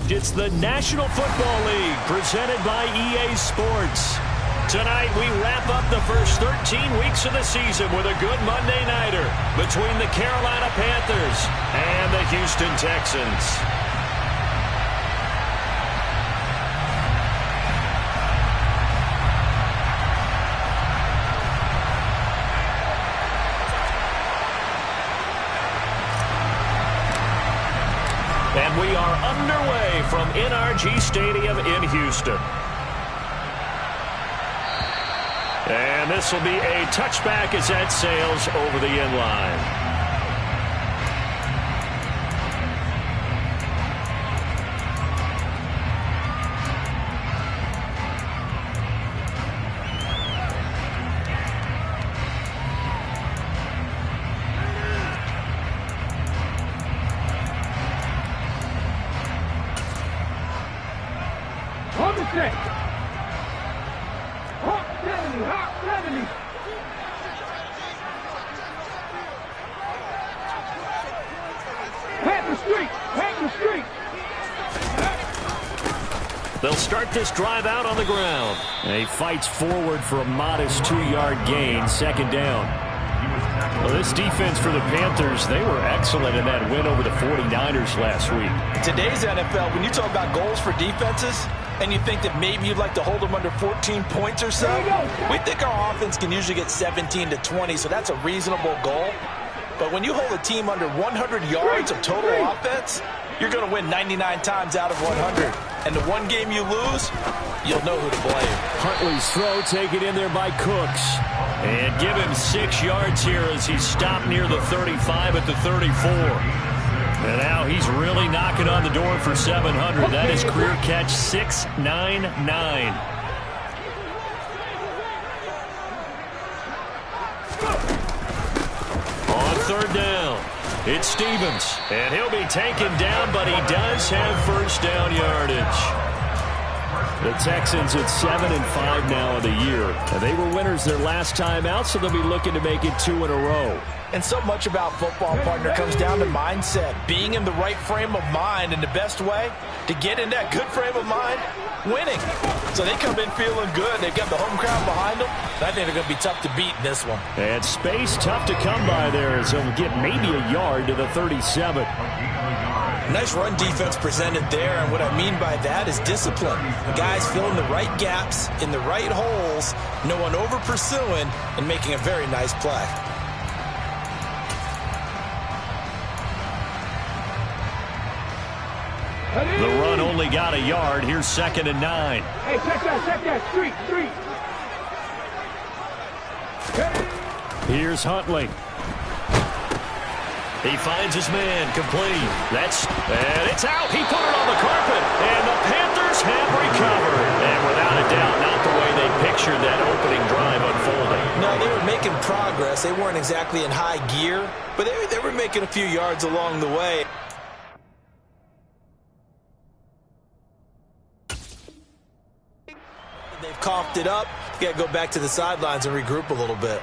It's the National Football League presented by EA Sports. Tonight we wrap up the first 13 weeks of the season with a good Monday nighter between the Carolina Panthers and the Houston Texans. And we are underway from NRG Stadium in Houston. And this will be a touchback as that sails over the end line. They'll start this drive out on the ground. And he fights forward for a modest 2-yard gain, second down. Well, this defense for the Panthers, they were excellent in that win over the 49ers last week. In today's NFL, when you talk about goals for defenses, and you think that maybe you'd like to hold them under 14 points or so, we think our offense can usually get 17 to 20, so that's a reasonable goal. But when you hold a team under 100 yards of total offense, you're going to win 99 times out of 100. And the one game you lose, you'll know who to blame. Huntley's throw taken in there by Cooks. And give him 6 yards here as he's stopped near the 35 at the 34. And now he's really knocking on the door for 700. That is career catch 699. On third down, it's Stevens. And he'll be taken down, but he does have first down yardage. The Texans at 7-5 now of the year. And they were winners their last time out, so they'll be looking to make it 2 in a row. And so much about football, partner, comes down to mindset. Being in the right frame of mind, and the best way to get in that good frame of mind, winning. So they come in feeling good. They've got the home crowd behind them. I think they're going to be tough to beat in this one. And space tough to come by there, as he'll get maybe a yard to the 37. Nice run defense presented there, and what I mean by that is discipline. Guys filling the right gaps in the right holes, no one over pursuing, and making a very nice play. The run only got a yard. Here's 2nd and 9. Hey, check that. Street. Here's Huntley. He finds his man, complete. And it's out. He put it on the carpet, and the Panthers have recovered. And without a doubt, not the way they pictured that opening drive unfolding. No, they were making progress. They weren't exactly in high gear, but they were making a few yards along the way. They've coughed it up. You got to go back to the sidelines and regroup a little bit.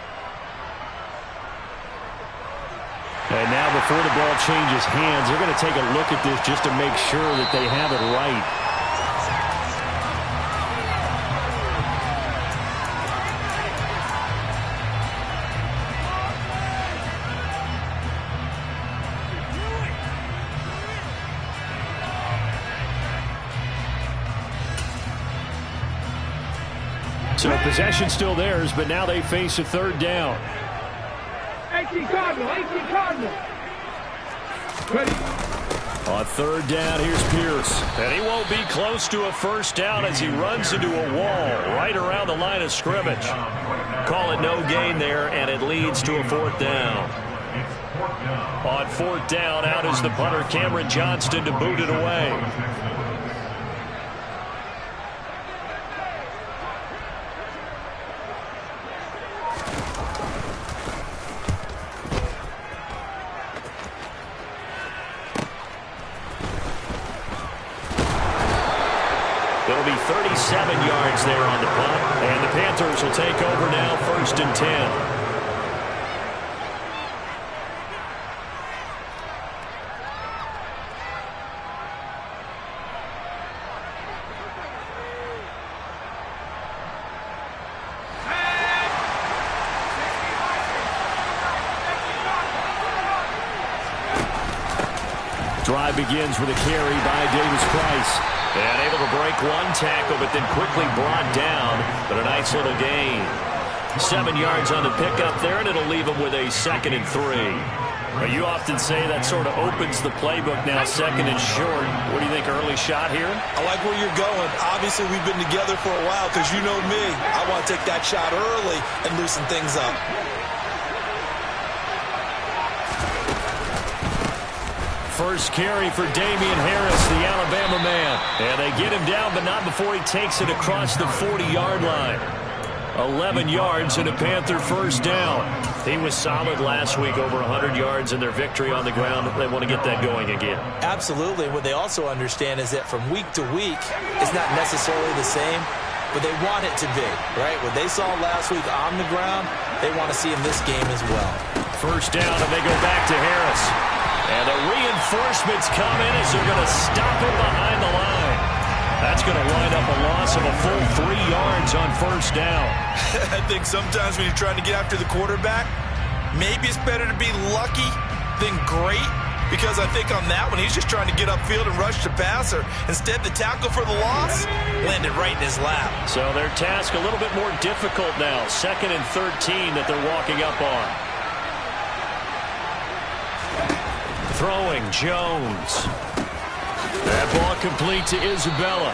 And now before the ball changes hands, they're going to take a look at this just to make sure that they have it right. So possession still theirs, but now they face a third down. 18 Cardinal. Ready? On third down, here's Pierce. And he won't be close to a first down as he runs into a wall right around the line of scrimmage. Call it no gain there, and it leads to a 4th down. On 4th down, out is the punter, Cameron Johnston, to boot it away. It'll be 37 yards there on the punt, and the Panthers will take over now, 1st and 10. Drive begins with a carry by Davis-Price. And able to break one tackle, but then quickly brought down. But a nice little gain. 7 yards on the pickup there, and it'll leave him with a 2nd and 3. Well, you often say that sort of opens the playbook now, 2nd and short. What do you think, early shot here? I like where you're going. Obviously, we've been together for a while because you know me. I want to take that shot early and loosen things up. First carry for Damian Harris, the Alabama man. And they get him down, but not before he takes it across the 40-yard line. 11 yards and a Panther first down. He was solid last week, over 100 yards in their victory on the ground. They want to get that going again. Absolutely. What they also understand is that from week to week, it's not necessarily the same, but they want it to be, right? What they saw last week on the ground, they want to see in this game as well. First down, and they go back to Harris. And the reinforcements come in as they're going to stop him behind the line. That's going to wind up a loss of a full 3 yards on first down. I think sometimes when you're trying to get after the quarterback, maybe it's better to be lucky than great, because I think on that one, he's just trying to get upfield and rush the passer. Instead, the tackle for the loss landed right in his lap. So their task a little bit more difficult now. 2nd and 13 that they're walking up on. Throwing, Jones. That ball complete to Isabella.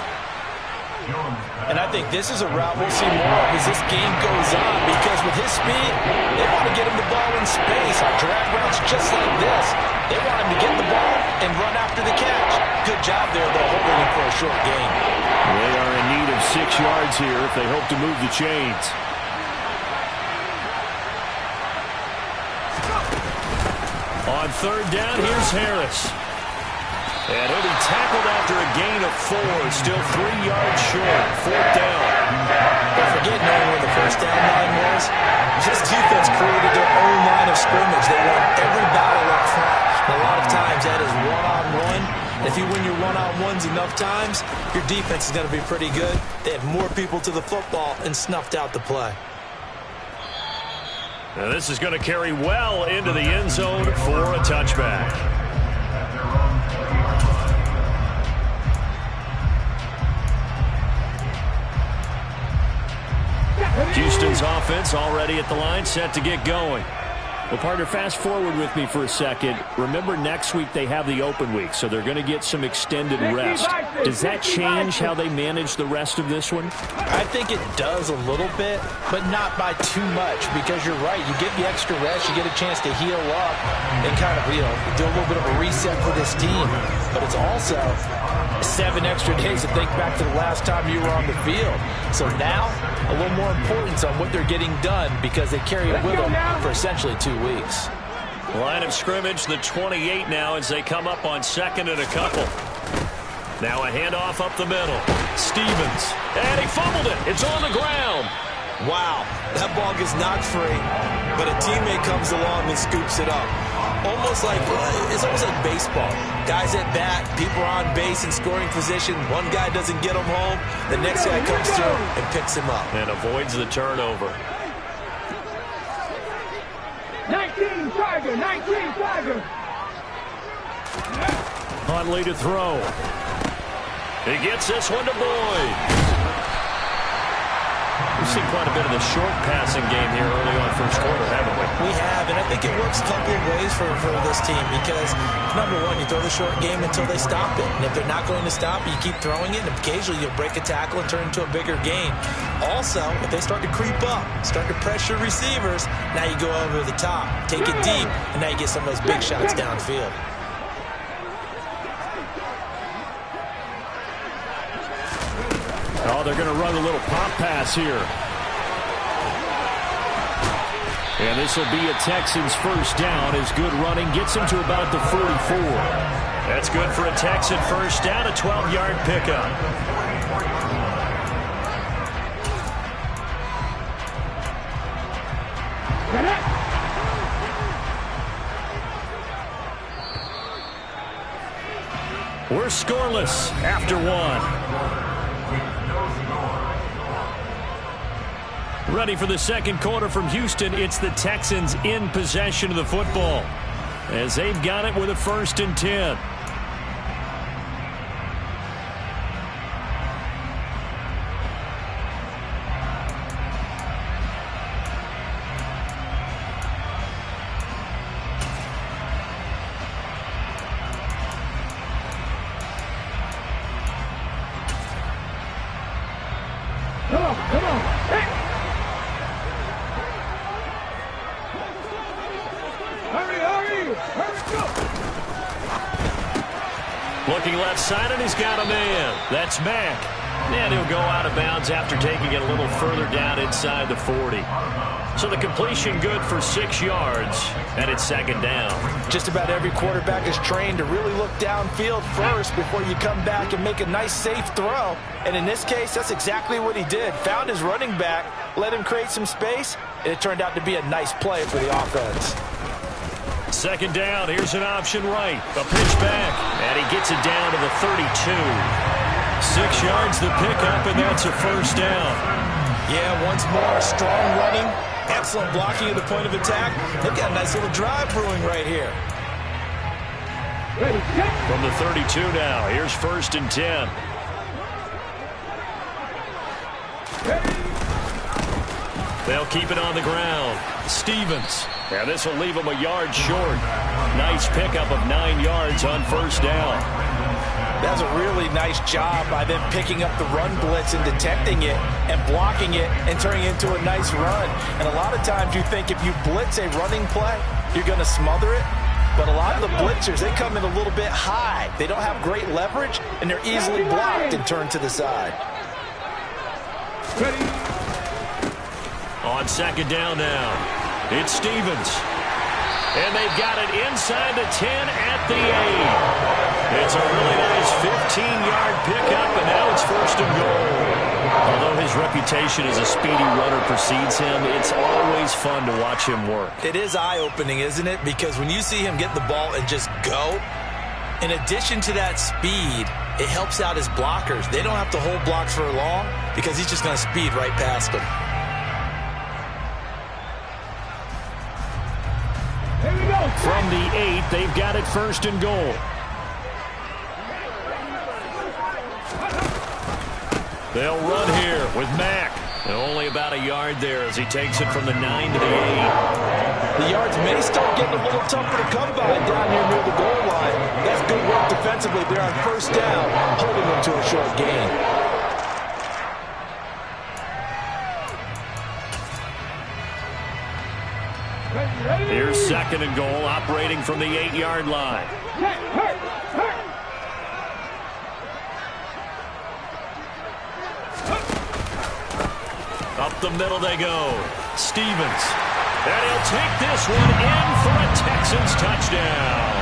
And I think this is a route we'll see more of as this game goes on, because with his speed, they want to get him the ball in space on drag routes just like this. They want him to get the ball and run after the catch. Good job there, though, holding him for a short gain. They are in need of 6 yards here if they hope to move the chains. On third down, here's Harris. And he'll be tackled after a gain of 4. Still 3 yards short. 4th down. Don't forget knowing where the first down line was. This defense created their own line of scrimmage. They won every battle up front. And a lot of times that is one-on-one. If you win your one-on-ones enough times, your defense is going to be pretty good. They had more people to the football and snuffed out the play. Now this is going to carry well into the end zone for a touchback. Houston's offense already at the line, set to get going. Well, partner, fast forward with me for a second. Remember, next week they have the open week, so they're going to get some extended rest. Does that change how they manage the rest of this one? I think it does a little bit, but not by too much, because you're right. You get the extra rest, you get a chance to heal up and kind of, do a little bit of a reset for this team. But it's also 7 extra days to think back to the last time you were on the field. So now, a little more importance on what they're getting done, because they carry it with them for essentially 2 weeks. Line of scrimmage, the 28 now as they come up on 2nd and a couple. Now a handoff up the middle. Stevens. And he fumbled it. It's on the ground. Wow, that ball gets knocked free, but a teammate comes along and scoops it up. It's almost like baseball. Guys at bat, people are on base in scoring position. One guy doesn't get him home. The next guy comes through and picks him up. And avoids the turnover. 19 Tiger, 19 Tiger. Huntley to throw. He gets this one to Boyd. We've seen quite a bit of the short passing game here early on first quarter, haven't we? We have, and I think it works a couple of ways for this team, because, number one, you throw the short game until they stop it. And if they're not going to stop it, you keep throwing it, and occasionally you'll break a tackle and turn it into a bigger gain. Also, if they start to creep up, start to pressure receivers, now you go over the top, take it deep, and now you get some of those big shots downfield. Oh, they're going to run a little pop pass here. And this will be a Texans first down as good running gets him to about the 44. That's good for a Texan first down, a 12-yard pickup. We're scoreless after 1. Ready for the second quarter from Houston. It's the Texans in possession of the football as they've got it with a 1st and 10. Looking left side, and he's got a man. That's Mack. And he'll go out of bounds after taking it a little further down inside the 40. So the completion good for 6 yards, and it's second down. Just about every quarterback is trained to really look downfield first before you come back and make a nice, safe throw. And in this case, that's exactly what he did. Found his running back, let him create some space, and it turned out to be a nice play for the offense. Second down, here's an option right. A pitch back, and he gets it down to the 32. 6 yards the pickup, and that's a first down. Yeah, once more, strong running, excellent blocking at the point of attack. They've got a nice little drive brewing right here. From the 32 now, here's 1st and 10. They'll keep it on the ground. Stevens. And this will leave him a yard short. Nice pickup of 9 yards on first down. That's a really nice job by them picking up the run blitz and detecting it and blocking it and turning it into a nice run. And a lot of times you think if you blitz a running play, you're going to smother it. But a lot of the blitzers, they come in a little bit high. They don't have great leverage, and they're easily blocked and turned to the side. Ready. On second down now, it's Stevens. And they've got it inside the 10 at the 8. It's a really nice 15-yard pickup, and now it's 1st and goal. Although his reputation as a speedy runner precedes him, it's always fun to watch him work. It is eye-opening, isn't it? Because when you see him get the ball and just go, in addition to that speed, it helps out his blockers. They don't have to hold blocks for long because he's just going to speed right past them. From the 8, they've got it 1st and goal. They'll run here with Mack. And only about a yard there as he takes it from the 9 to the 8. The yards may start getting a little tougher to come by down here near the goal line. That's good work defensively there on first down, holding them to a short gain. Here's 2nd and goal, operating from the 8-yard line. Up the middle they go. Stevens. And he'll take this one in for a Texans touchdown.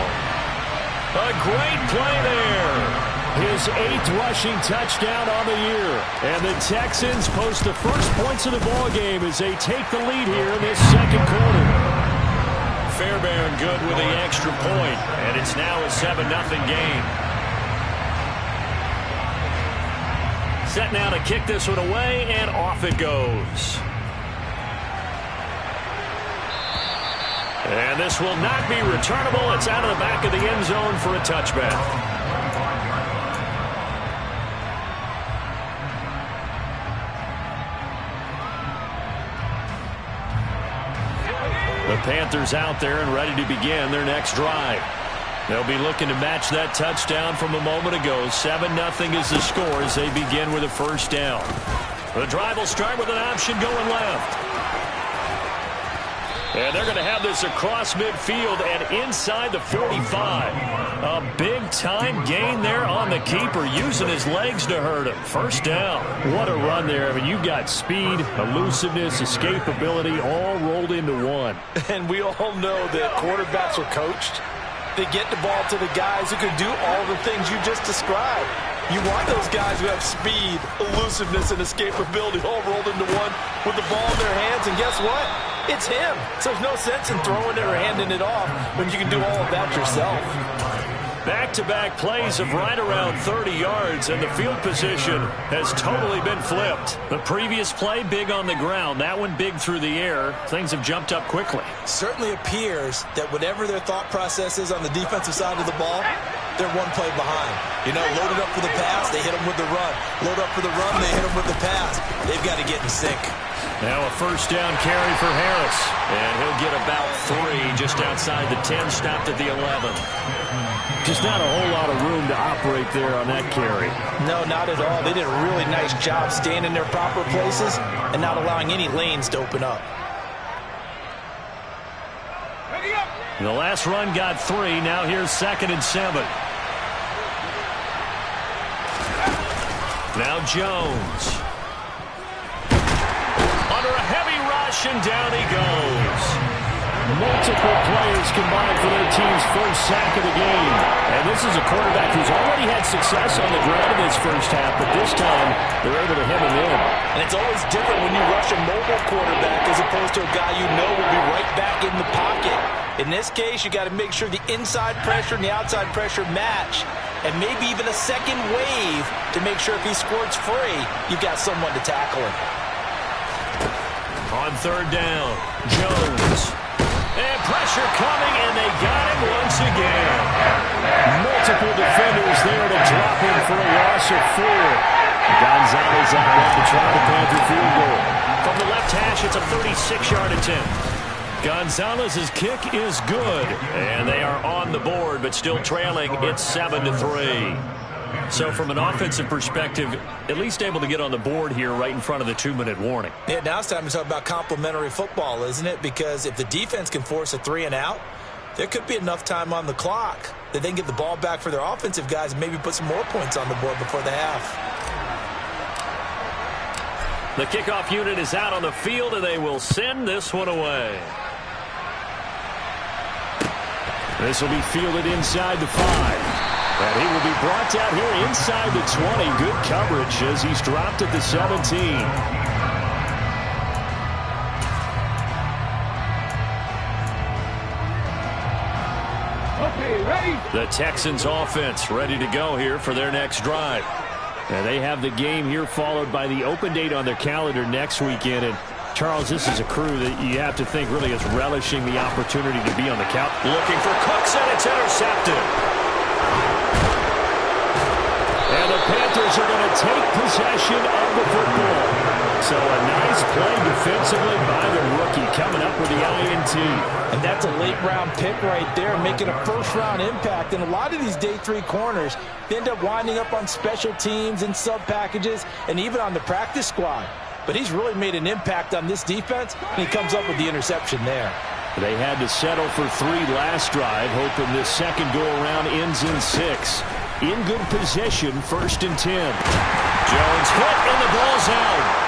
A great play there. His 8th rushing touchdown on the year. And the Texans post the first points of the ballgame as they take the lead here in this second quarter. Fairbairn good with the extra point, and it's now a 7-0 game. Set now to kick this one away, and off it goes. And this will not be returnable. It's out of the back of the end zone for a touchback. The Panthers out there and ready to begin their next drive. They'll be looking to match that touchdown from a moment ago. 7-0 is the score as they begin with a first down. The drive will start with an option going left. And they're going to have this across midfield and inside the 45. A big-time gain there on the keeper, using his legs to hurt him. First down. What a run there. I mean, you've got speed, elusiveness, escapability, all rolled into one. And we all know that quarterbacks are coached. They get the ball to the guys who can do all the things you just described. You want those guys who have speed, elusiveness, and escapability all rolled into one with the ball in their hands. And guess what? It's him. So there's no sense in throwing it or handing it off when you can do all of that yourself. Back-to-back plays of right around 30 yards, and the field position has totally been flipped. The previous play, big on the ground. That one big through the air. Things have jumped up quickly. Certainly appears that whatever their thought process is on the defensive side of the ball, they're one play behind. You know, loaded up for the pass, they hit them with the run. Load up for the run, they hit them with the pass. They've got to get in sync. Now a first down carry for Harris. And he'll get about 3 just outside the 10, stopped at the 11. Just not a whole lot of room to operate there on that carry. No, not at all. They did a really nice job staying in their proper places and not allowing any lanes to open up. The last run got 3. Now here's 2nd and 7. Now Jones. Under a heavy rush, and down he goes. Multiple players combined for their team's first sack of the game. And this is a quarterback who's already had success on the ground in his first half, but this time they're able to hem him in. And it's always different when you rush a mobile quarterback as opposed to a guy you know will be right back in the pocket. In this case, you got to make sure the inside pressure and the outside pressure match, and maybe even a second wave to make sure if he squirts free, you've got someone to tackle him. On third down, Jones. And pressure coming, and they got him once again. Multiple defenders there to drop him for a loss of 4. Gonzalez out there to try the Panther field goal. From the left hash, it's a 36-yard attempt. Gonzalez's kick is good, and they are on the board, but still trailing. It's 7-3. So from an offensive perspective, at least able to get on the board here right in front of the 2-minute warning. Yeah, now it's time to talk about complementary football, isn't it? Because if the defense can force a 3-and-out, there could be enough time on the clock that they can get the ball back for their offensive guys and maybe put some more points on the board before the half. The kickoff unit is out on the field, and they will send this one away. This will be fielded inside the 5. And he will be brought down here inside the 20. Good coverage as he's dropped at the 17. Okay, ready? The Texans offense ready to go here for their next drive. And they have the game here followed by the open date on their calendar next weekend. And Charles, this is a crew that you have to think really is relishing the opportunity to be on the count. Looking for Cooks, and it's intercepted. And the Panthers are going to take possession of the football. So a nice play defensively by the rookie coming up with the INT. And that's a late-round pick right there, making a first-round impact. And a lot of these day 3 corners end up winding up on special teams and sub-packages and even on the practice squad. But he's really made an impact on this defense, and he comes up with the interception there. They had to settle for 3 last drive, hoping this second go-around ends in 6. In good position, 1st and 10. Jones hit, and the ball's out.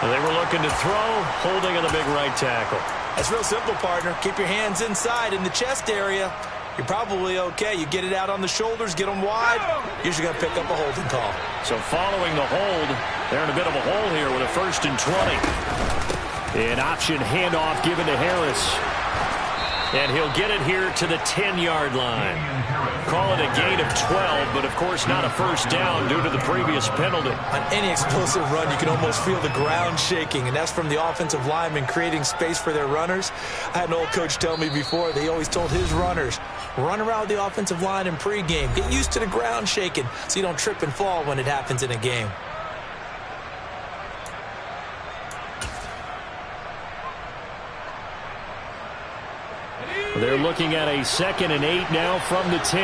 They were looking to throw, holding on the big right tackle. That's real simple, partner. Keep your hands inside in the chest area. You're probably okay. You get it out on the shoulders, get them wide. Usually going to pick up a holding call. So following the hold, they're in a bit of a hole here with a 1st and 20. An option handoff given to Harris. And he'll get it here to the 10-yard line. Call it a gain of 12, but of course not a first down due to the previous penalty. On any explosive run, you can almost feel the ground shaking, and that's from the offensive linemen creating space for their runners. I had an old coach tell me before, they always told his runners, run around with the offensive line in pregame. Get used to the ground shaking so you don't trip and fall when it happens in a game. They're looking at a 2nd and 8 now from the 10.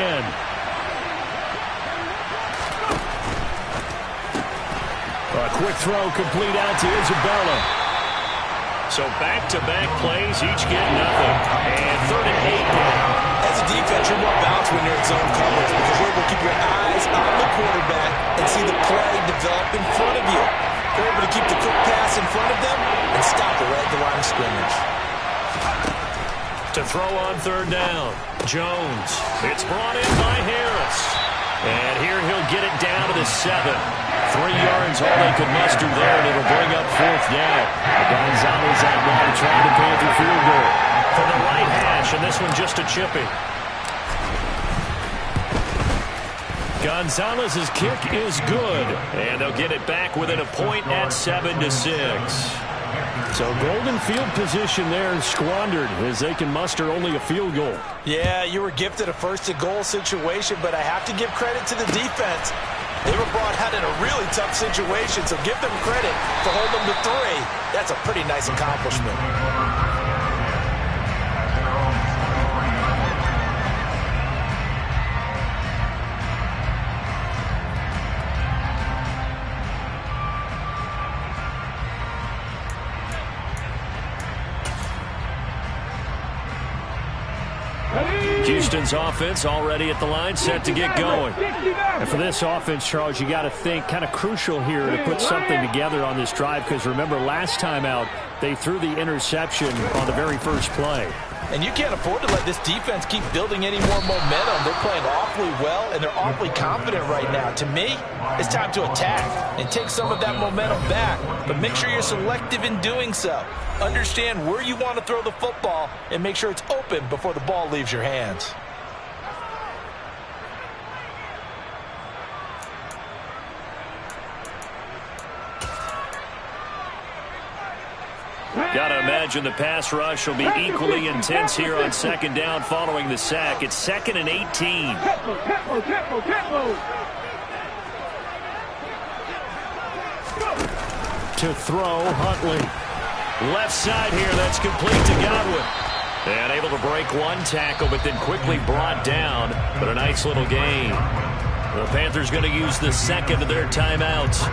A quick throw complete out to Isabella. So back-to-back plays, each get nothing. And 3rd and 8 now. As a defense, you're more balanced when you're in zone coverage because you're able to keep your eyes on the quarterback and see the play develop in front of you. You're able to keep the quick pass in front of them and stop it right at the line of scrimmage. To throw on 3rd down, Jones. It's brought in by Harris. And here he'll get it down to the 7. 3 yards all they could muster there, and it'll bring up 4th down. Gonzalez out now to try the Panther field goal. From the right hash, and this one just a chippy. Gonzalez's kick is good, and they'll get it back within a point at 7-6. So golden field position there squandered as they can muster only a field goal. Yeah, you were gifted a 1st and goal situation, but I have to give credit to the defense. They were brought out in a really tough situation, so give them credit for holding them to 3. That's a pretty nice accomplishment. Ready? Houston's offense already at the line, set to get going. And for this offense, Charles, you got to think kind of crucial here to put something together on this drive, because remember last time out they threw the interception on the very first play. And you can't afford to let this defense keep building any more momentum. They're playing awfully well, and they're awfully confident right now. To me, it's time to attack and take some of that momentum back. But make sure you're selective in doing so. Understand where you want to throw the football and make sure it's open before the ball leaves your hands. Got to imagine the pass rush will be equally intense here on second down following the sack. It's 2nd and 18. To throw, Huntley. Left side here, that's complete to Godwin. And able to break one tackle, but then quickly brought down. But a nice little gain. The Panthers going to use the second of their timeouts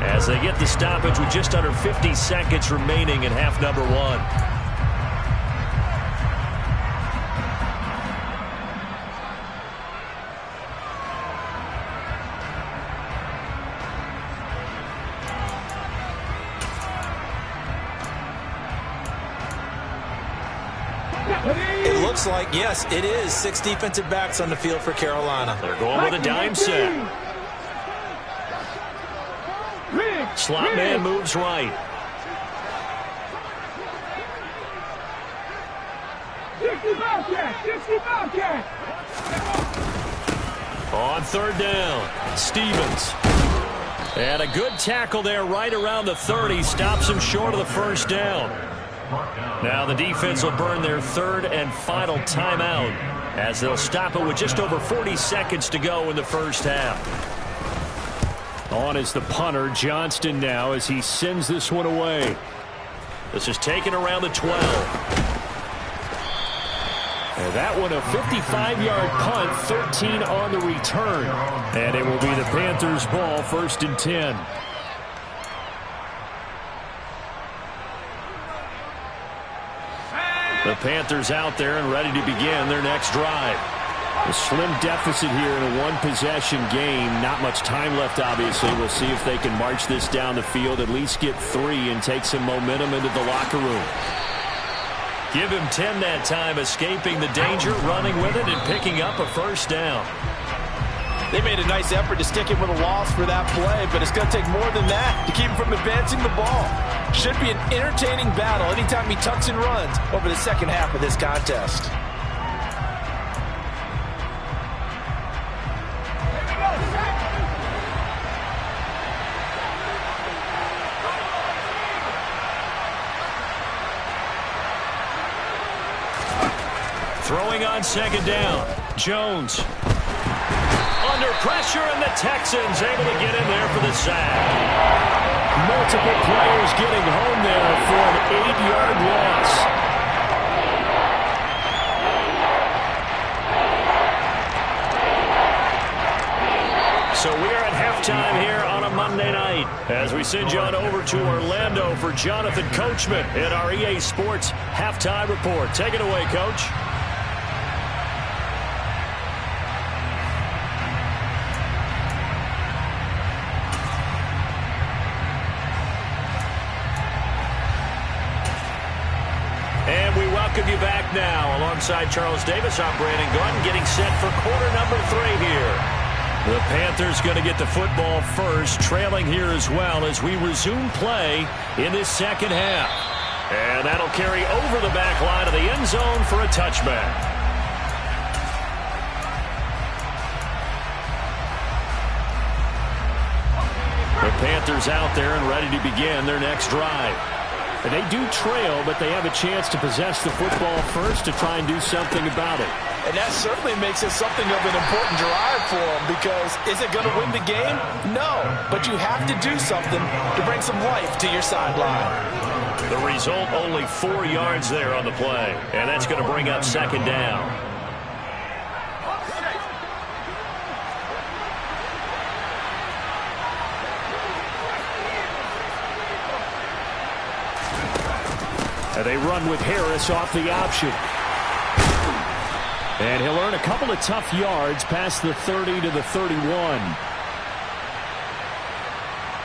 as they get the stoppage with just under 50 seconds remaining in half number one. It looks like, yes, it is 6 defensive backs on the field for Carolina. They're going with a dime set. Slot man moves right. 65 cat. On third down, Stevens. And a good tackle there right around the 30. Stops him short of the first down. Now the defense will burn their third and final timeout as they'll stop it with just over 40 seconds to go in the first half. On is the punter, Johnston, now as he sends this one away. This is taken around the 12. And that one a 55-yard punt, 13 on the return. And it will be the Panthers' ball, 1st and 10. The Panthers out there and ready to begin their next drive. A slim deficit here in a one-possession game. Not much time left, obviously. We'll see if they can march this down the field, at least get 3, and take some momentum into the locker room. Give him 10 that time, escaping the danger, running with it, and picking up a first down. They made a nice effort to stick him with a loss for that play, but it's going to take more than that to keep him from advancing the ball. Should be an entertaining battle anytime he tucks and runs over the second half of this contest. Throwing on second down, Jones. Under pressure, and the Texans able to get in there for the sack. Multiple players getting home there for an 8-yard loss. So we are at halftime here on a Monday night as we send you on over to Orlando for Jonathan Coachman in our EA Sports Halftime Report. Take it away, Coach. You back now alongside Charles Davis. I'm Brandon Gordon getting set for quarter number 3 here. The Panthers going to get the football first, trailing here as well as we resume play in this second half. And that'll carry over the back line of the end zone for a touchback. The Panthers out there and ready to begin their next drive. And they do trail, but they have a chance to possess the football first to try and do something about it. And that certainly makes it something of an important drive for them, because is it going to win the game? No, but you have to do something to bring some life to your sideline. The result, only 4 yards there on the play, and that's going to bring up second down. And they run with Harris off the option. And he'll earn a couple of tough yards past the 30 to the 31.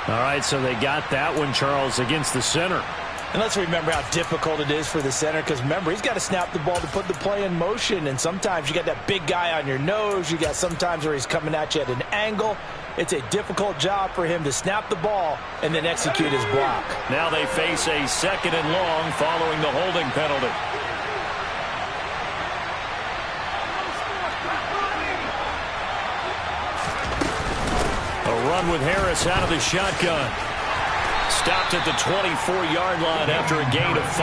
All right, so they got that one, Charles, against the center. And let's remember how difficult it is for the center, because remember, he's got to snap the ball to put the play in motion, and sometimes you got that big guy on your nose. You got sometimes where he's coming at you at an angle. It's a difficult job for him to snap the ball and then execute his block. Now they face a 2nd and long following the holding penalty. A run with Harris out of the shotgun. Stopped at the 24-yard line after a gain of 5.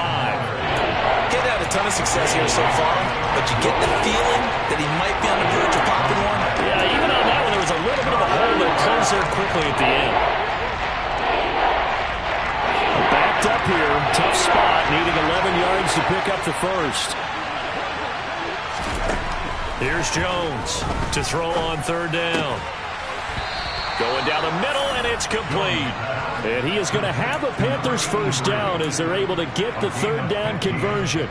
He's had a ton of success here so far, but you get the feeling that he might be on the verge of popping one. Yeah, even on that one, there was a little bit of a hole that closed there quickly at the end. Backed up here, tough spot, needing 11 yards to pick up the first. Here's Jones to throw on 3rd down. Going down the middle, and it's complete. And he is going to have a Panthers first down as they're able to get the 3rd down conversion.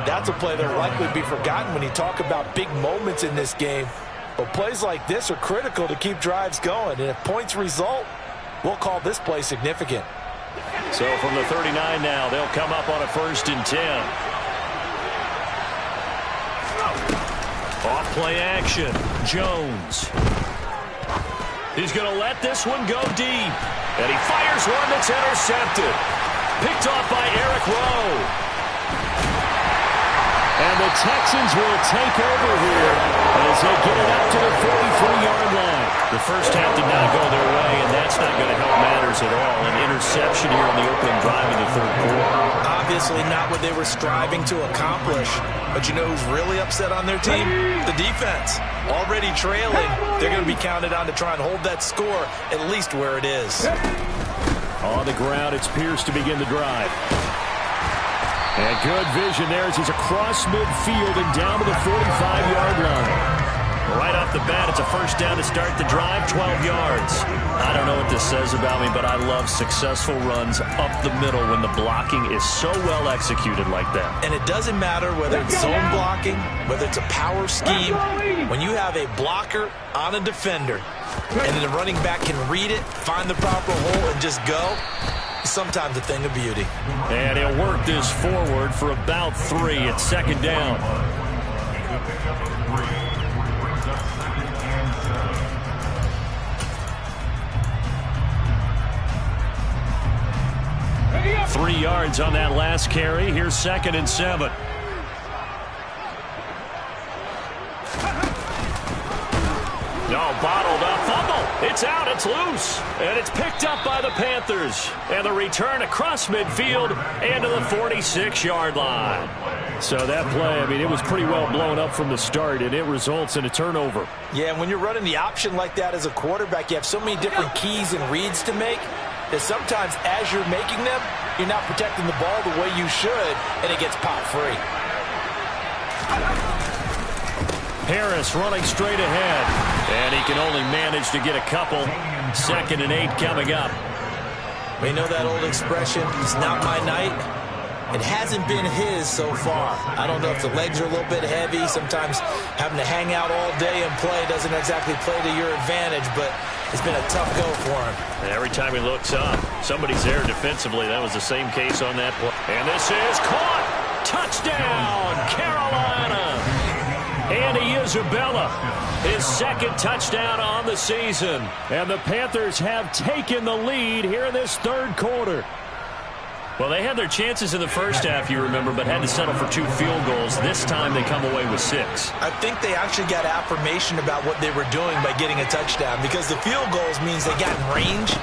That's a play that will likely be forgotten when you talk about big moments in this game. But plays like this are critical to keep drives going. And if points result, we'll call this play significant. So from the 39 now, they'll come up on a 1st and 10. Off play action. Jones. He's going to let this one go deep. And he fires one that's intercepted. Picked off by Eric Rowe. And the Texans will take over here as they get it up to the 43-yard line. The first half did not go their way, and that's not going to help matters at all. An interception here on the opening drive of the 3rd quarter. Obviously not what they were striving to accomplish. But you know who's really upset on their team? The defense. Already trailing, they're going to be counted on to try and hold that score at least where it is. On the ground, it's Pierce to begin the drive. And good vision there as he's across midfield and down to the 45-yard line. Right off the bat, it's a 1st down to start the drive, 12 yards. I don't know what this says about me, but I love successful runs up the middle when the blocking is so well executed like that. And it doesn't matter whether it's zone blocking, whether it's a power scheme. When you have a blocker on a defender, and then the running back can read it, find the proper hole, and just go, it's sometimes a thing of beauty. And he'll work this forward for about 3 at 2nd down. Ready 3 yards on that last carry. Here's 2nd and 7. No, bottled up. Fumble. It's out. It's loose. And it's picked up by the Panthers. And the return across midfield and to the 46-yard line. So that play, I mean, it was pretty well blown up from the start, and it results in a turnover. Yeah, and when you're running the option like that as a quarterback, you have so many different keys and reads to make that sometimes as you're making them, you're not protecting the ball the way you should, and it gets popped free. Harris running straight ahead. And he can only manage to get a couple. 2nd and 8 coming up. We know that old expression, it's not my night. It hasn't been his so far. I don't know if the legs are a little bit heavy. Sometimes having to hang out all day and play doesn't exactly play to your advantage, but it's been a tough go for him. And every time he looks up, somebody's there defensively. That was the same case on that play. And this is caught. Touchdown, Carolina. Andy Isabella, his 2nd touchdown on the season. And the Panthers have taken the lead here in this 3rd quarter. Well, they had their chances in the first half, you remember, but had to settle for 2 field goals. This time they come away with 6. I think they actually got affirmation about what they were doing by getting a touchdown, because the field goals means they got in range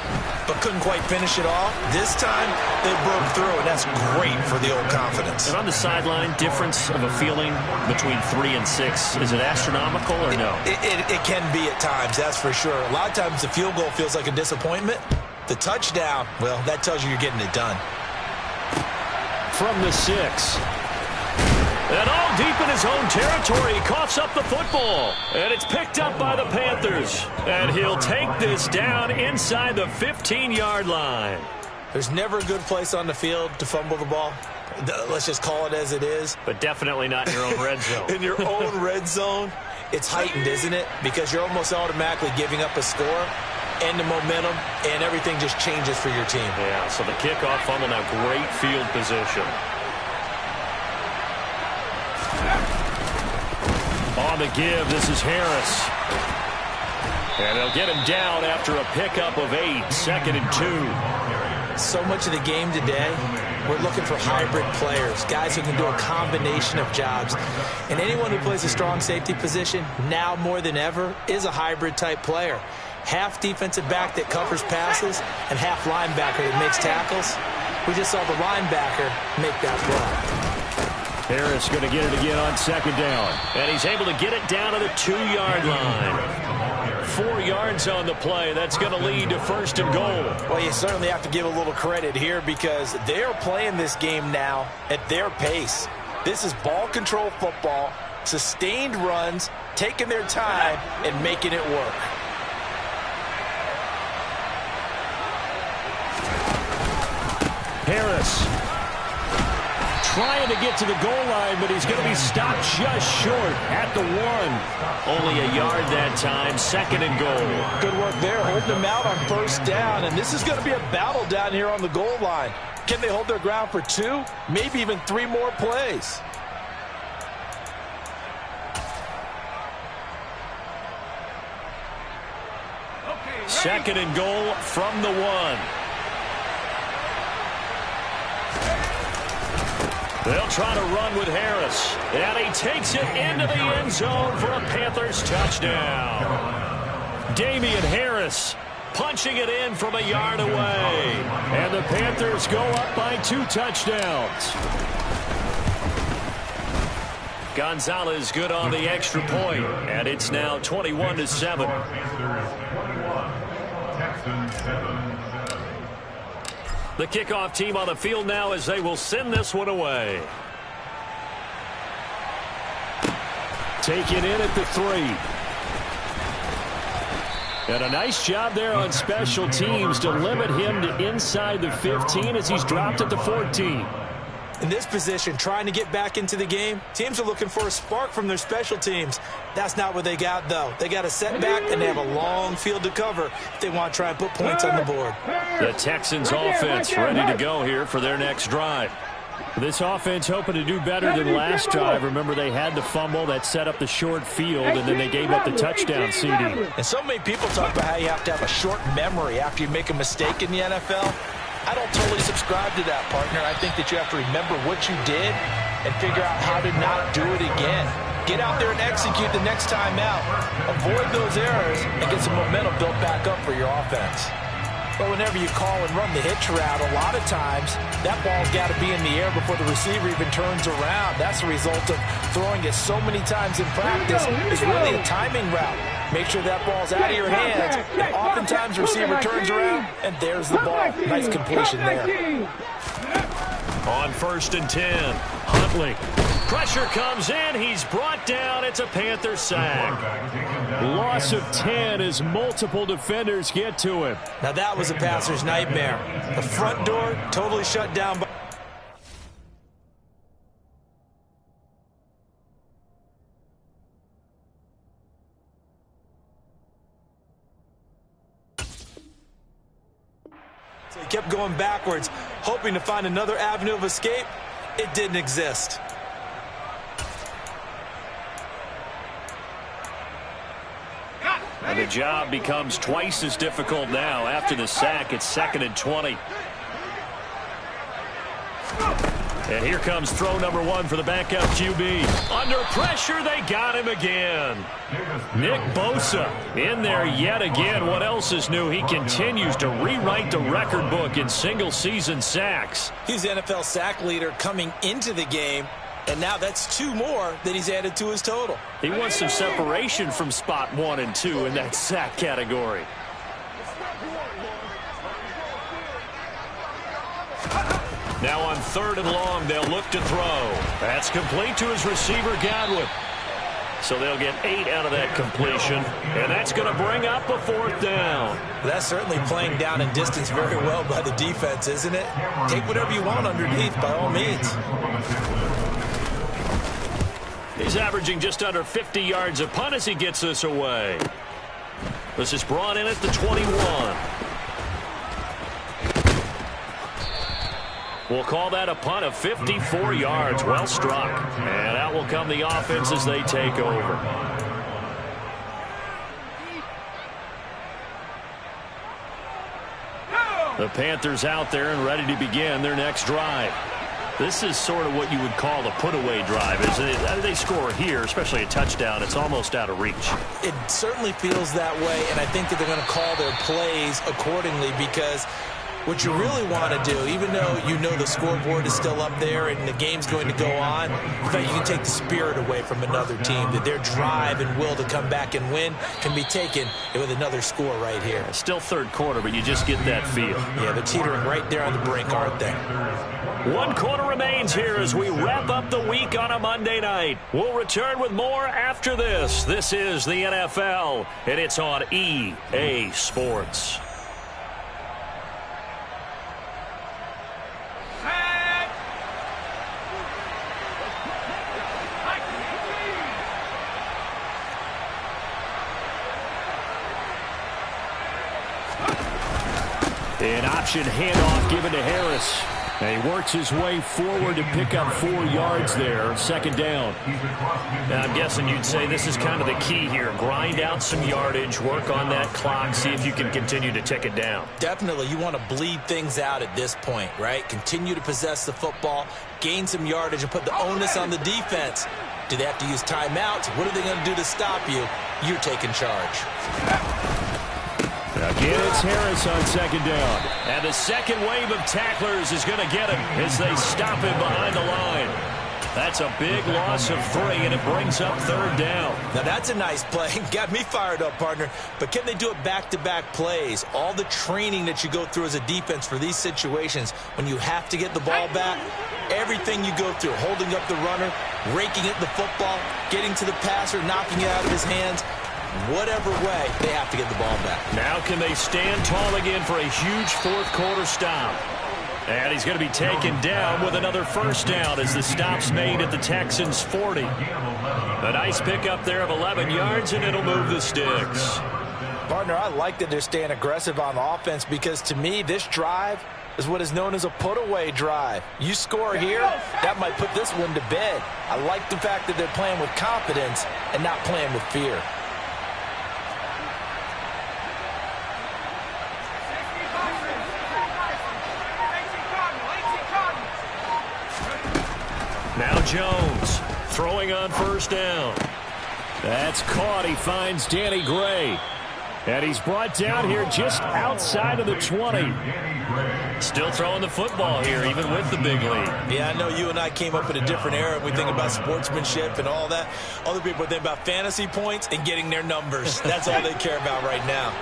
but couldn't quite finish it off. This time they broke through, and that's great for the old confidence. And on the sideline, difference of a feeling between 3 and 6, is it astronomical or no? It can be at times, that's for sure. A lot of times the field goal feels like a disappointment. The touchdown, well, that tells you you're getting it done. From the 6. And all deep in his own territory, he coughs up the football. And it's picked up by the Panthers. And he'll take this down inside the 15-yard line. There's never a good place on the field to fumble the ball. Let's just call it as it is. But definitely not in your own red zone. In your own red zone, it's heightened, isn't it? Because you're almost automatically giving up a score and the momentum, and everything just changes for your team. Yeah, so the kickoff fumble now, great field position. On the give, this is Harris. And they'll get him down after a pickup of 8, 2nd and 2. So much of the game today, we're looking for hybrid players, guys who can do a combination of jobs. And anyone who plays a strong safety position, now more than ever, is a hybrid type player. Half defensive back that covers passes and half linebacker that makes tackles. We just saw the linebacker make that block. Harris going to get it again on 2nd down. And he's able to get it down to the 2-yard line. 4 yards on the play. That's going to lead to 1st and goal. Well, you certainly have to give a little credit here because they're playing this game now at their pace. This is ball control football, sustained runs, taking their time, and making it work. Harris trying to get to the goal line, but he's going to be stopped just short at the 1. Only a yard that time, 2nd and goal. Good work there, holding them out on 1st down, and this is going to be a battle down here on the goal line. Can they hold their ground for 2, maybe even 3 more plays? Second and goal from the 1. They'll try to run with Harris. And he takes it into the end zone for a Panthers touchdown. Damian Harris punching it in from a yard away. And the Panthers go up by 2 touchdowns. Gonzalez good on the extra point. And it's now 21-7. The kickoff team on the field now as they will send this one away. Taken in at the 3. And a nice job there on special teams to limit him to inside the 15 as he's dropped at the 14. In this position, trying to get back into the game, teams are looking for a spark from their special teams. That's not what they got, though. They got a setback, and they have a long field to cover if they want to try and put points on the board. The Texans offense ready to go here for their next drive. This offense hoping to do better than last drive. Remember, they had the fumble that set up the short field, and then they gave up the touchdown CD. And so many people talk about how you have to have a short memory after you make a mistake in the NFL. I don't totally subscribe to that, partner. I think that you have to remember what you did and figure out how to not do it again. Get out there and execute the next time out. Avoid those errors and get some momentum built back up for your offense. But whenever you call and run the hitch route, a lot of times that ball's got to be in the air before the receiver even turns around. That's the result of throwing it so many times in practice. It's really a timing route. Make sure that ball's out of your hands, and oftentimes the receiver turns around, and there's the ball. Nice completion there. On 1st and 10, Huntley. Pressure comes in. He's brought down. It's a Panther sack. Loss of 10 as multiple defenders get to him. Now that was a passer's nightmare. The front door totally shut down by so he kept going backwards, hoping to find another avenue of escape. It didn't exist. And the job becomes twice as difficult now. After the sack, it's 2nd and 20. And here comes throw number 1 for the backup QB. Under pressure, they got him again. Nick Bosa in there yet again. What else is new? He continues to rewrite the record book in single-season sacks. He's the NFL sack leader coming into the game, and now that's 2 more that he's added to his total. He wants some separation from spot 1 and 2 in that sack category. Now on 3rd and long, they'll look to throw. That's complete to his receiver, Godwin. So they'll get 8 out of that completion, and that's going to bring up a 4th down. That's certainly playing down in distance very well by the defense, isn't it? Take whatever you want underneath, by all means. He's averaging just under 50 yards a punt as he gets this away. This is brought in at the 21. We'll call that a punt of 54 yards. Well struck. And out will come the offense as they take over. The Panthers out there and ready to begin their next drive. This is sort of what you would call a put-away drive, isn't it? They score here, especially a touchdown. It's almost out of reach. It certainly feels that way, and I think that they're going to call their plays accordingly, because what you really want to do, even though you know the scoreboard is still up there and the game's going to go on, in fact, you can take the spirit away from another team, that their drive and will to come back and win can be taken with another score right here. Still third quarter, but you just get that feel. Yeah, they're teetering right there on the brink, aren't they? 1 quarter remains here as we wrap up the week on a Monday night. We'll return with more after this. This is the NFL, and it's on EA Sports. An option handoff given to Harris. And he works his way forward to pick up 4 yards there. 2nd down. Now, I'm guessing you'd say this is kind of the key here. Grind out some yardage, work on that clock, see if you can continue to tick it down. Definitely. You want to bleed things out at this point, right? Continue to possess the football, gain some yardage, and put the onus on the defense. Do they have to use timeouts? What are they going to do to stop you? You're taking charge. Again, it's Harris on 2nd down. And the second wave of tacklers is going to get him as they stop him behind the line. That's a big loss of 3, and it brings up 3rd down. Now, that's a nice play. Got me fired up, partner. But can they do it back-to-back plays? All the training that you go through as a defense for these situations, when you have to get the ball back, everything you go through, holding up the runner, raking at the football, getting to the passer, knocking it out of his hands, whatever way, they have to get the ball back. Now can they stand tall again for a huge 4th quarter stop? And he's going to be taken down with another 1st down as the stop's made at the Texans 40. A nice pickup there of 11 yards, and it'll move the sticks. Partner, I like that they're staying aggressive on offense, because to me, this drive is what is known as a put-away drive. You score here, that might put this one to bed. I like the fact that they're playing with confidence and not playing with fear. Now Jones throwing on 1st down. That's caught. He finds Danny Gray. And he's brought down here just outside of the 20. Still throwing the football here, even with the big lead. Yeah, I know you and I came up in a different era. We think about sportsmanship and all that. Other people think about fantasy points and getting their numbers. That's all they care about right now.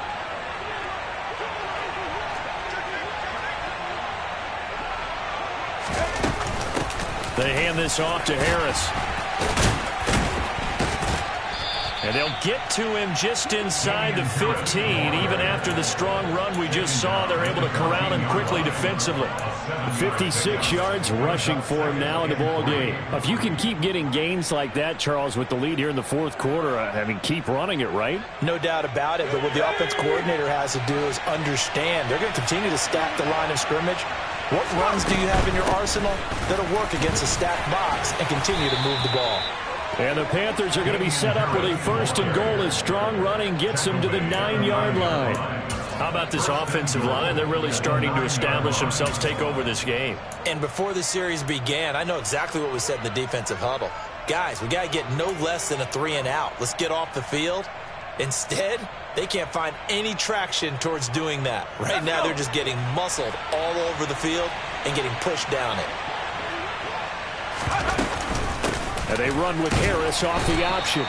They hand this off to Harris. And they'll get to him just inside the 15. Even after the strong run we just saw, they're able to corral him quickly defensively. 56 yards rushing for him now in the ball game. If you can keep getting gains like that, Charles, with the lead here in the 4th quarter, I mean, keep running it, right? No doubt about it, but what the offense coordinator has to do is understand they're going to continue to stack the line of scrimmage. What runs do you have in your arsenal that'll work against a stacked box and continue to move the ball? And the Panthers are going to be set up with a 1st and goal as strong running gets them to the 9-yard line. How about this offensive line? They're really starting to establish themselves, take over this game. And before the series began, I know exactly what we said in the defensive huddle. Guys, we got to get no less than a 3-and-out. Let's get off the field. Instead, they can't find any traction towards doing that. Right now, they're just getting muscled all over the field and getting pushed down it. And they run with Harris off the option.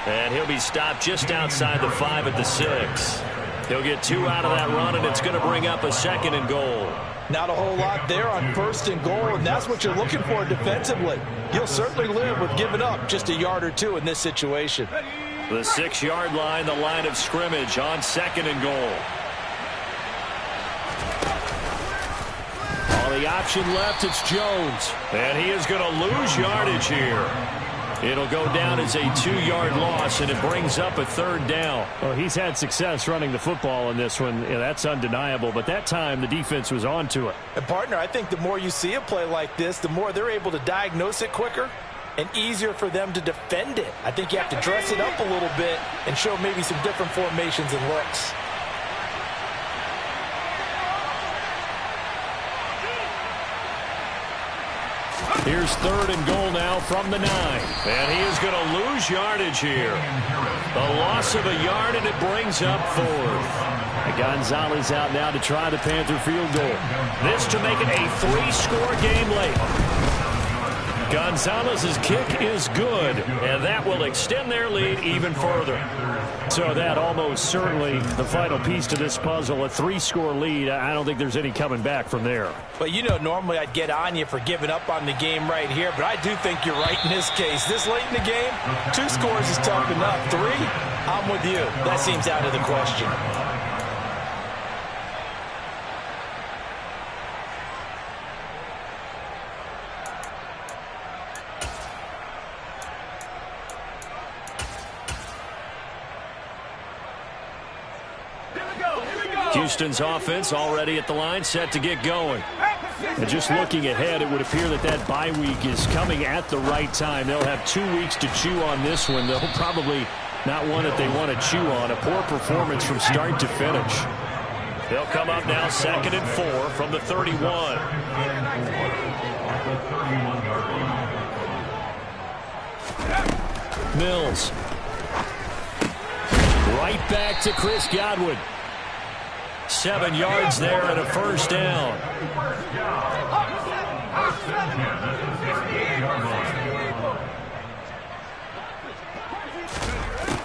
And he'll be stopped just outside the 5 at the 6. He'll get 2 out of that run, and it's going to bring up a 2nd and goal. Not a whole lot there on 1st and goal, and that's what you're looking for defensively. You'll certainly live with giving up just a yard or two in this situation. The 6-yard line, the line of scrimmage on 2nd and goal. On the option left, it's Jones. And he is going to lose yardage here. It'll go down as a 2-yard loss, and it brings up a 3rd down. Well, he's had success running the football in this one. Yeah, that's undeniable. But that time, the defense was on to it. And, partner, I think the more you see a play like this, the more they're able to diagnose it quicker and easier for them to defend it. I think you have to dress it up a little bit and show maybe some different formations and looks. Here's 3rd and goal now from the 9. And he is going to lose yardage here. A loss of a yard, and it brings up 4th. Gonzalez out now to try the Panther field goal. This to make it a 3-score game late. Gonzalez's kick is good, and that will extend their lead even further. So that almost certainly the final piece to this puzzle, a 3-score lead. I don't think there's any coming back from there. But, you know, normally I'd get on you for giving up on the game right here, but I do think you're right in this case. This late in the game, 2 scores is tough enough. 3, I'm with you. That seems out of the question. Houston's offense already at the line, set to get going. And just looking ahead, it would appear that that bye week is coming at the right time. They'll have 2 weeks to chew on this one. They'll probably not one that they want to chew on. A poor performance from start to finish. They'll come up now 2nd and 4 from the 31. Mills. Right back to Chris Godwin. 7 yards there and a 1st down.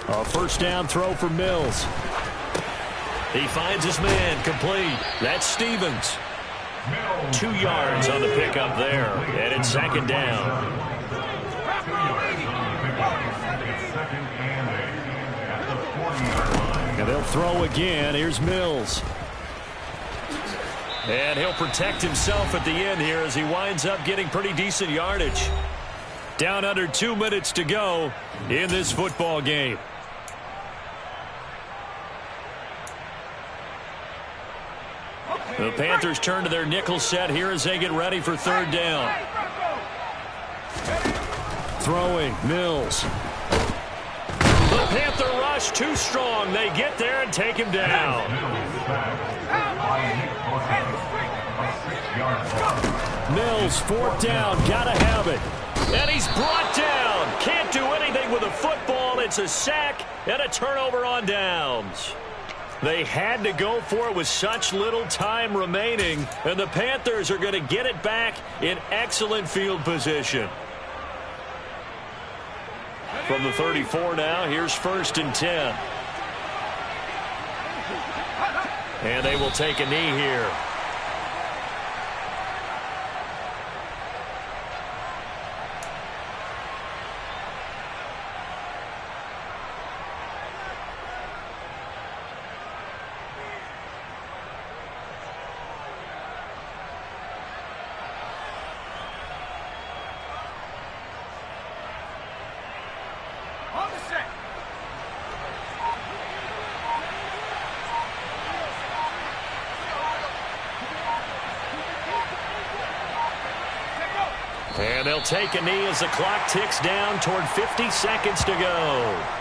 A 1st down throw for Mills. He finds his man, complete. That's Stevens. 2 yards on the pickup there, and it's 2nd down. And they'll throw again. Here's Mills. And he'll protect himself at the end here as he winds up getting pretty decent yardage. Down under 2 minutes to go in this football game. The Panthers turn to their nickel set here as they get ready for 3rd down. Throwing, Mills. The Panther rush too strong. They get there and take him down. Mills, 4th down, gotta have it. And he's brought down. Can't do anything with a football. It's a sack and a turnover on downs. They had to go for it with such little time remaining, and the Panthers are going to get it back in excellent field position. From the 34 now, here's 1st and 10. And they will take a knee here. And they'll take a knee as the clock ticks down toward 50 seconds to go.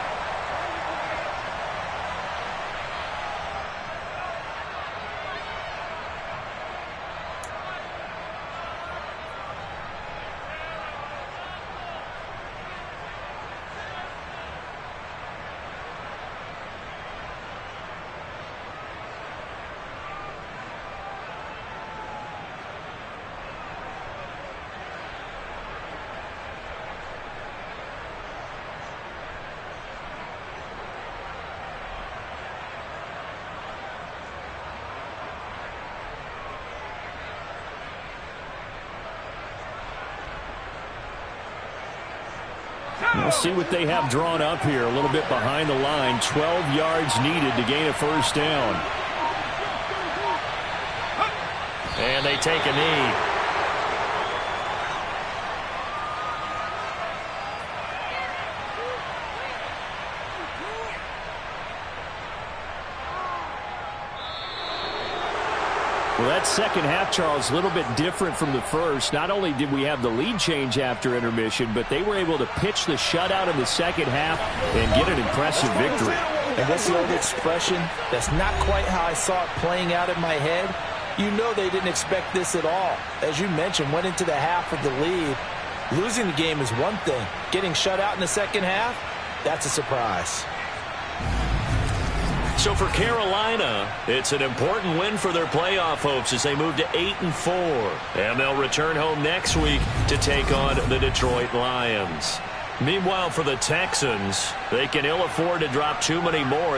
We'll see what they have drawn up here. A little bit behind the line. 12 yards needed to gain a first down. And they take a knee. Well, that second half, Charles, a little bit different from the first. Not only did we have the lead change after intermission, but they were able to pitch the shutout in the second half and get an impressive victory. And what's the old expression? That's not quite how I saw it playing out in my head. You know they didn't expect this at all. As you mentioned, went into the half with the lead. Losing the game is one thing. Getting shut out in the second half, that's a surprise. So for Carolina, it's an important win for their playoff hopes as they move to 8-4. And they'll return home next week to take on the Detroit Lions. Meanwhile, for the Texans, they can ill afford to drop too many more